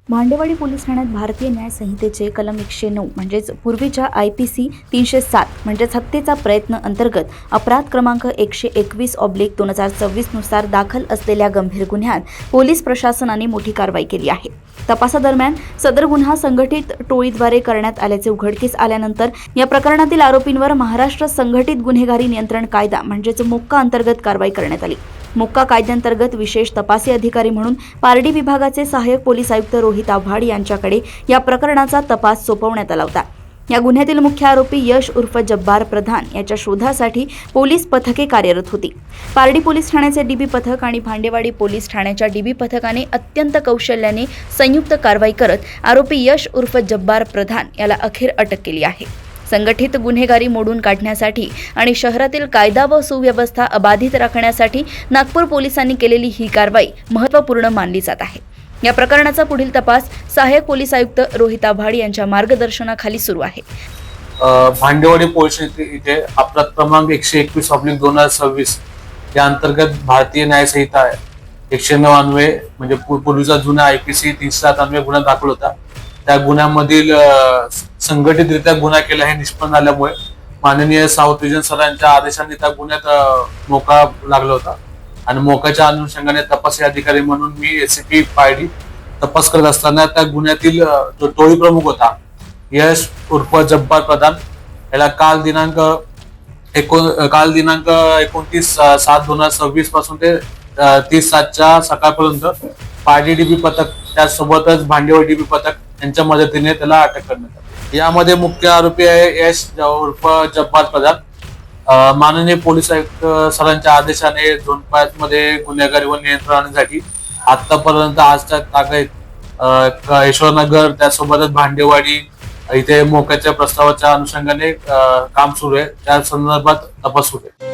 Bhandewadi police ठाण्यात भारतीय न्याय संहितेचे कलम 109 म्हणजेच पूर्वीच्या IPC 307 म्हणजेच हत्येचा प्रयत्न अंतर्गत अपराध क्रमांक 121/2024 नुसार दाखल असलेल्या गंभीर गुन्ह्यात पोलीस प्रशासनाने मोठी कारवाई केली आहे। तपासादरम्यान सदर गुन्हा संघटित टोळीद्वारे करण्यात आल्याचे उघडकीस आल्यानंतर या प्रकरणातील आरोपींवर महाराष्ट्र संघटित गुन्हेगारी नियंत्रण कायदा म्हणजेच मोक्का अंतर्गत कारवाई करण्यात आली। मोक्का कायद्यांतर्गत विशेष तपासी अधिकारी म्हणून पारडी विभागाचे सहाय्यक पोलीस आयुक्त रोहित आव्हाड यांच्याकडे या प्रकरणाचा तपास सोपवण्यात आला होता। या गुन्ह्यातील मुख्य आरोपी यश उर्फ जब्बार प्रधान याच्या शोधासाठी पोलीस पथके कार्यरत होती। पारडी पोलीस ठाण्याचे DB पथक आणि भांडेवाडी पोलीस ठाण्याच्या DB पथकाने अत्यंत कौशल्याने संयुक्त कारवाई करत आरोपी यश उर्फ जब्बार प्रधान याला अखेर अटक केली आहे। संघटित गुन्हेगारी मोडून काढण्यासाठी आणि शहरातील कायदा व सुव्यवस्था अबाधित राखण्यासाठी नागपूर पोलिसांनी केलेली ही कारवाई महत्त्वपूर्ण मानली जात आहे। या प्रकरणाचा पुढील तपास सहाय्यक पोलीस आयुक्त रोहित आव्हाड यांच्या मार्गदर्शनाखाली सुरू आहे। भांडेवाडी पोलीस इथे अपराध क्रमांक 121/2026 या अंतर्गत भारतीय न्याय संहिता 199 म्हणजे पूर्वीचा जुना IPC 307 अन्वये गुन्हा दाखल होता। त्या गुन्ह्यामधील संघटितरित्या गुन्हा केला हे निष्पन्न झाल्यामुळे माननीय साऊथ रिजन सरांच्या आदेशाने त्या गुन्ह्यात मोका लागला होता आणि मोकाच्या अनुषंगाने तपासी अधिकारी म्हणून मी SCP पारडी तपास करत असताना त्या गुन्ह्यातील जो टोळी प्रमुख होता यश उर्फ जब्बार प्रधान याला काल दिनांक 29/7/2026 पासून ते 30/7 सकाळपर्यंत पारडी DB पथक त्यासोबतच भांडेवाडी DB पथक यांच्या मदतीने त्याला अटक करण्यात आली। यामध्ये मुख्य आरोपी आहे यश उर्फ जब्बार प्रधान। माननीय पोलीस आयुक्त सरांच्या आदेशाने झोन 5 मध्ये गुन्हेगारीवर नियंत्रण आणण्यासाठी आतापर्यंत आजच्या ताकद यशवरनगर त्यासोबतच भांडेवाडी इथे मोक्याच्या प्रस्तावाच्या अनुषंगाने काम सुरू आहे। त्या संदर्भात तपास सुरू आहे।